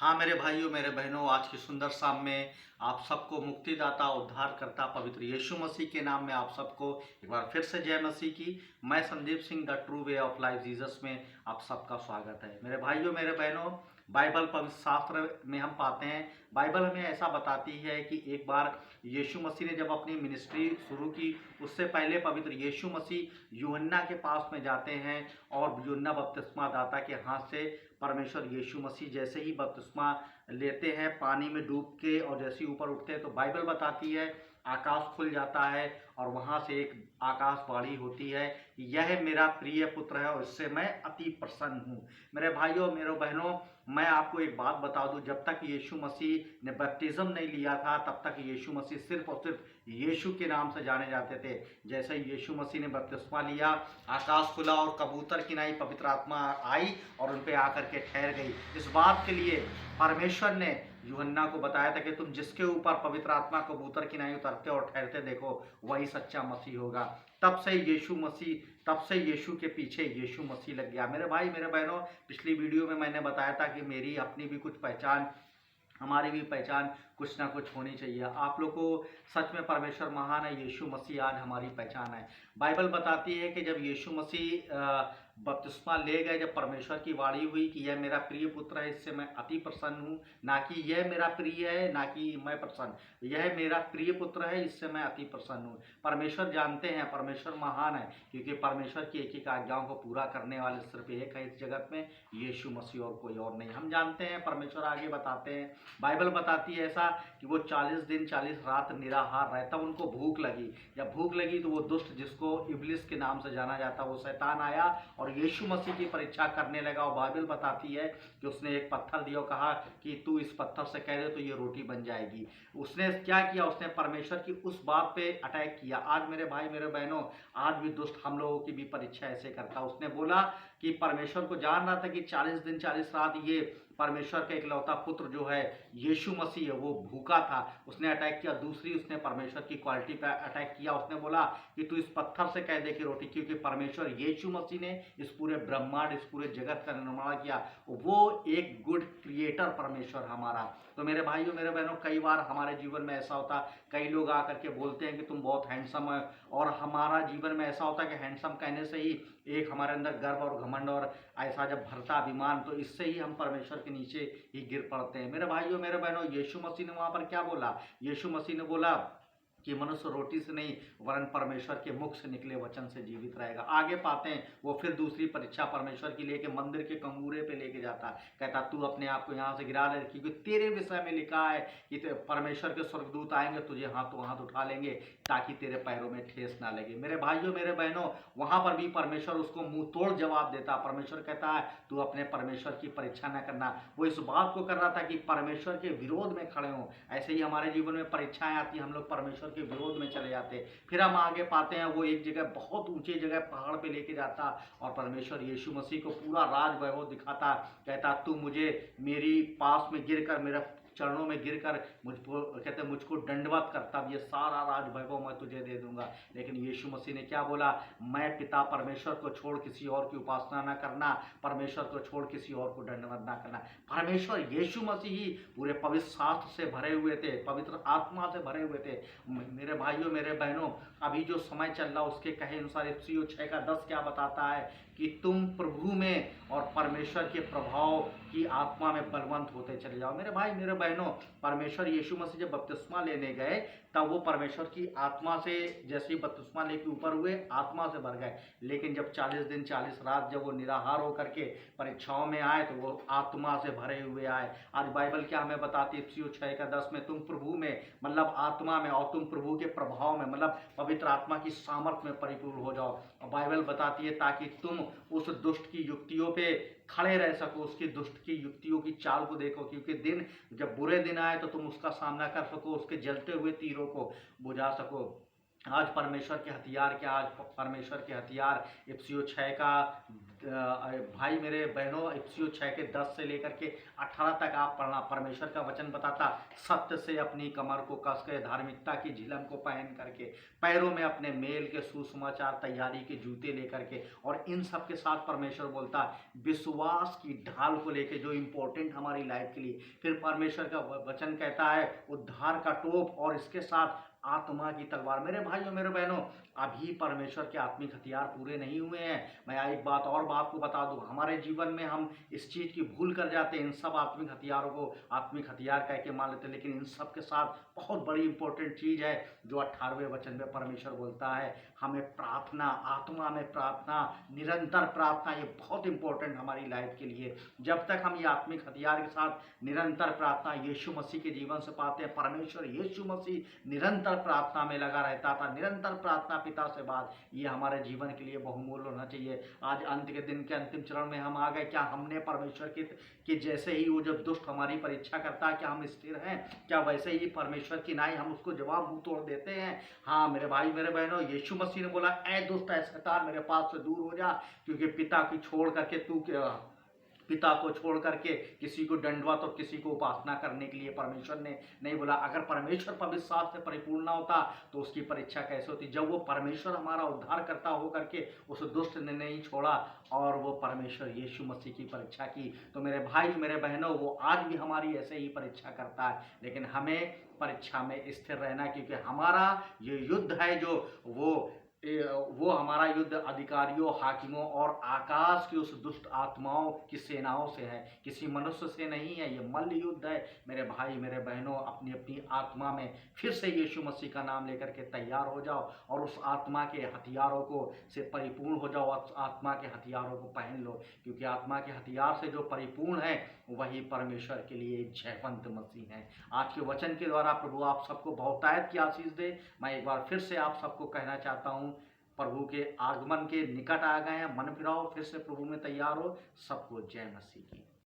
हाँ मेरे भाइयों मेरे बहनों, आज की सुंदर शाम में आप सबको मुक्तिदाता उद्धारकर्ता पवित्र यीशु मसीह के नाम में आप सबको एक बार फिर से जय मसीह की। मैं Sandeep Singh the true way of life Jesus में आप सबका स्वागत है। मेरे भाइयों मेरे बहनों, बाइबल पवित्र शास्त्र में हम पाते हैं, बाइबल हमें ऐसा बताती है कि एक बार यीशु मसीह ने जब अपनी मिनिस्ट्री शुरू की, उससे पहले पवित्र यीशु मसीह यूहन्ना के पास में जाते हैं और यूहन्ना बपतिस्मा दाता के हाथ से परमेश्वर यीशु मसीह जैसे ही बपतिस्मा लेते हैं पानी में डूब के और जैसे ही ऊपर उठते हैं तो बाइबल बताती है आकाश खुल जाता है और वहाँ से एक आकाशवाणी होती है, यह मेरा प्रिय पुत्र है और इससे मैं अति प्रसन्न हूँ। मेरे भाइयों मेरे बहनों, मैं आपको एक बात बता दूं, जब तक यीशु मसीह ने बैप्टिज्म नहीं लिया था तब तक यीशु मसीह सिर्फ और सिर्फ यीशु के नाम से जाने जाते थे। जैसे ही यीशु मसीह ने बपतिस्मा लिया, आकाश खुला और कबूतर की नाई पवित्र आत्मा आई और उन पे आकर के ठहर गई। इस बात के लिए परमेश्वर ने यूहन्ना को बताया था कि तुम जिसके ऊपर पवित्र आत्मा कबूतर की नाई उतरते और ठहरते देखो वही सच्चा मसीह होगा। तब से यीशु के पीछे यीशु मसीह लग गया। मेरे भाई मेरे बहनों, पिछली वीडियो में मैंने बताया था कि मेरी अपनी भी कुछ पहचान, हमारी भी पहचान कुछ ना कुछ होनी चाहिए। आप लोग को सच में परमेश्वर महान है, यीशु मसीह आज हमारी पहचान है। बाइबल बताती है कि जब यीशु मसीह बपतिस्मा ले गए, जब परमेश्वर की वाणी हुई कि यह मेरा प्रिय पुत्र है, इससे मैं अति प्रसन्न हूँ, ना कि यह मेरा प्रिय है ना कि मैं प्रसन्न, यह मेरा प्रिय पुत्र है, इससे मैं अति प्रसन्न हूँ। परमेश्वर जानते हैं, परमेश्वर महान है, क्योंकि परमेश्वर की एक एक आज्ञाओं को पूरा करने वाले सिर्फ एक है इस जगत में, यीशु मसीह और कोई और नहीं। हम जानते हैं, परमेश्वर आगे बताते हैं, बाइबल बताती है ऐसा कि वो 40 दिन 40 रात निराहार रहे, तब उनको भूख लगी। जब भूख लगी तो वो दुष्ट, जिसको इब्लिस के नाम से जाना जाता, वो शैतान आया और यीशु मसीह की परीक्षा करने लगा। और बाइबल बताती है कि उसने एक पत्थर दिया और कहा कि तू इस पत्थर से कह दे तो ये रोटी बन जाएगी। उसने क्या किया? उसने परमेश्वर की उस बात पे अटैक किया। आज मेरे भाई मेरे बहनों, आज भी दुष्ट हम लोगों की भी परीक्षा ऐसे करता। उसने बोला कि परमेश्वर को जान रहा था कि 40 दिन 40 रात ये परमेश्वर का इकलौता पुत्र जो है यीशु मसीह है वो भूखा था। उसने अटैक किया। दूसरी, उसने परमेश्वर की क्वालिटी पर अटैक किया। उसने बोला कि तू इस पत्थर से कह दे कि रोटी, क्योंकि परमेश्वर यीशु मसीह ने इस पूरे ब्रह्मांड, इस पूरे जगत का निर्माण किया। वो एक गुड क्रिएटर परमेश्वर हमारा। तो मेरे भाइयों मेरे बहनों, कई बार हमारे जीवन में ऐसा होता, कई लोग आकर के बोलते हैं कि तुम बहुत हैंडसम है, और हमारा जीवन में ऐसा होता है कि हैंडसम कहने से ही एक हमारे अंदर गर्व और घमंड और ऐसा जब भरता अभिमान, तो इससे ही हम परमेश्वर के नीचे ही गिर पड़ते हैं। मेरे भाइयों मेरे बहनों, यीशु मसीह ने वहां पर क्या बोला? यीशु मसीह ने बोला कि मनुष्य रोटी से नहीं वरन परमेश्वर के मुख से निकले वचन से जीवित रहेगा। आगे पाते हैं, वो फिर दूसरी परीक्षा परमेश्वर की लेके मंदिर के कंगूरे पे लेके जाता, कहता तू अपने आप को यहाँ से गिरा ले, क्योंकि तेरे विषय में लिखा है कि परमेश्वर के स्वर्गदूत आएंगे, तुझे हाथों हाथ उठा लेंगे ताकि तेरे पैरों में ठेस ना लगे। मेरे भाइयों मेरे बहनों, वहां पर भी परमेश्वर उसको मुंह तोड़ जवाब देता। परमेश्वर कहता है तू अपने परमेश्वर की परीक्षा न करना। वो इस बात को कर रहा था कि परमेश्वर के विरोध में खड़े हों। ऐसे ही हमारे जीवन में परीक्षाएं आती, हम लोग परमेश्वर के विरोध में चले जाते। फिर हम आगे पाते हैं, वो एक जगह बहुत ऊंची जगह पहाड़ पे लेके जाता और परमेश्वर यीशु मसीह को पूरा राज वैभव दिखाता। कहता तू मुझे मेरी पास में गिरकर, मेरा चरणों में गिरकर मुझको, कहते मुझको दंडवत कर, तब ये सारा राज वैभव मैं तुझे दे दूंगा। लेकिन यीशु मसीह ने क्या बोला? मैं पिता परमेश्वर को छोड़ किसी और की उपासना न करना, परमेश्वर को छोड़ किसी और को दंडवत ना करना। परमेश्वर यीशु मसीह ही पूरे पवित्र शास्त्र से भरे हुए थे, पवित्र आत्मा से भरे हुए थे। मेरे भाइयों मेरे बहनों, अभी जो समय चल रहा उसके कहे अनुसार 106:10 क्या बताता है कि तुम प्रभु में और परमेश्वर के प्रभाव की आत्मा में बलवंत होते चले जाओ। मेरे भाई मेरे बहनों, परमेश्वर यीशु मसीह जब बपतिस्मा लेने गए तब वो परमेश्वर की आत्मा से, जैसे ही बपतिस्मा लेके ऊपर हुए, आत्मा से भर गए। लेकिन जब 40 दिन 40 रात जब वो निराहार होकर के परीक्षाओं में आए तो वो आत्मा से भरे हुए आए। आज बाइबल क्या हमें बताती है? 6:10 में तुम प्रभु में मतलब आत्मा में, और तुम प्रभु के प्रभाव में मतलब पवित्र आत्मा की सामर्थ्य में परिपूर्ण हो जाओ। और बाइबल बताती है ताकि तुम उस दुष्ट की युक्तियों पे खड़े रह सको, उसकी दुष्ट की युक्तियों की चाल को देखो, क्योंकि दिन जब बुरे दिन आए तो तुम उसका सामना कर सको, उसके जलते हुए तीरों को बुझा सको। आज परमेश्वर के हथियार क्या, आज परमेश्वर के हथियार इफिसियों 6 का भाई मेरे बहनों, इफिसियों 6 के 10 से लेकर के 18 तक आप पढ़ना। परमेश्वर का वचन बताता, सत्य से अपनी कमर को कस के, धार्मिकता की झिलम को पहन करके, पैरों में अपने मेल के सुसमाचार तैयारी के जूते लेकर के, और इन सब के साथ परमेश्वर बोलता विश्वास की ढाल को लेके, जो इंपॉर्टेंट हमारी लाइफ के लिए। फिर परमेश्वर का वचन कहता है उद्धार का टोप, और इसके साथ आत्मा की तलवार। मेरे भाइयों मेरे बहनों, अभी परमेश्वर के आत्मिक हथियार पूरे नहीं हुए हैं। मैं एक बात और आपको बता दूं, हमारे जीवन में हम इस चीज़ की भूल कर जाते हैं, इन सब आत्मिक हथियारों को आत्मिक हथियार कह के मान लेते हैं, लेकिन इन सब के साथ बहुत बड़ी इंपॉर्टेंट चीज़ है जो 18वें वचन में परमेश्वर बोलता है, हमें प्रार्थना, आत्मा में प्रार्थना, निरंतर प्रार्थना। ये बहुत इंपॉर्टेंट हमारी लाइफ के लिए। जब तक हम ये आत्मिक हथियार के साथ निरंतर प्रार्थना यीशु मसीह के जीवन से पाते हैं, परमेश्वर यीशु मसीह निरंतर प्रार्थना में लगा रहता था, निरंतर प्रार्थना पिता से बात, ये हमारे जीवन के लिए बहुमूल्य होना चाहिए। आज अंत के दिन के अंतिम चरण में हम आ गए, क्या हमने परमेश्वर के जैसे ही वो जब दुष्ट हमारी परीक्षा करता है, क्या हम स्थिर हैं? क्या वैसे ही परमेश्वर की नाई हम उसको जवाब मुंह तोड़ देते हैं? हाँ मेरे भाई मेरे बहनों, यीशु मसीह ने बोला ऐ दुष्ट ऐ शैतान मेरे पास से दूर हो जा, क्योंकि पिता की छोड़ करके तू पिता को छोड़ करके किसी को दंडवत और किसी को उपासना करने के लिए परमेश्वर ने नहीं बोला। अगर परमेश्वर पवित्र साफ से परिपूर्ण ना होता तो उसकी परीक्षा कैसे होती? जब वो परमेश्वर हमारा उद्धार करता हो करके उस दुष्ट ने नहीं छोड़ा और वो परमेश्वर यीशु मसीह की परीक्षा की, तो मेरे भाई मेरे बहनों, वो आज भी हमारी ऐसे ही परीक्षा करता है, लेकिन हमें परीक्षा में स्थिर रहना, क्योंकि हमारा ये युद्ध है जो वो हमारा युद्ध अधिकारियों, हाकिमों और आकाश की उस दुष्ट आत्माओं की सेनाओं से है, किसी मनुष्य से नहीं है। ये मल्ल युद्ध है। मेरे भाई मेरे बहनों, अपनी अपनी आत्मा में फिर से यीशु मसीह का नाम लेकर के तैयार हो जाओ और उस आत्मा के हथियारों को से परिपूर्ण हो जाओ, आत्मा के हथियारों को पहन लो, क्योंकि आत्मा के हथियार से जो परिपूर्ण है वही परमेश्वर के लिए जयवंत मसीह है। आज के वचन के द्वारा प्रभु आप सबको बहुतायत की आशीष दे। मैं एक बार फिर से आप सबको कहना चाहता हूँ, प्रभु के आगमन के निकट आ गए हैं, मन फिराओ, फिर से प्रभु में तैयार हो। सबको जय मसीह की।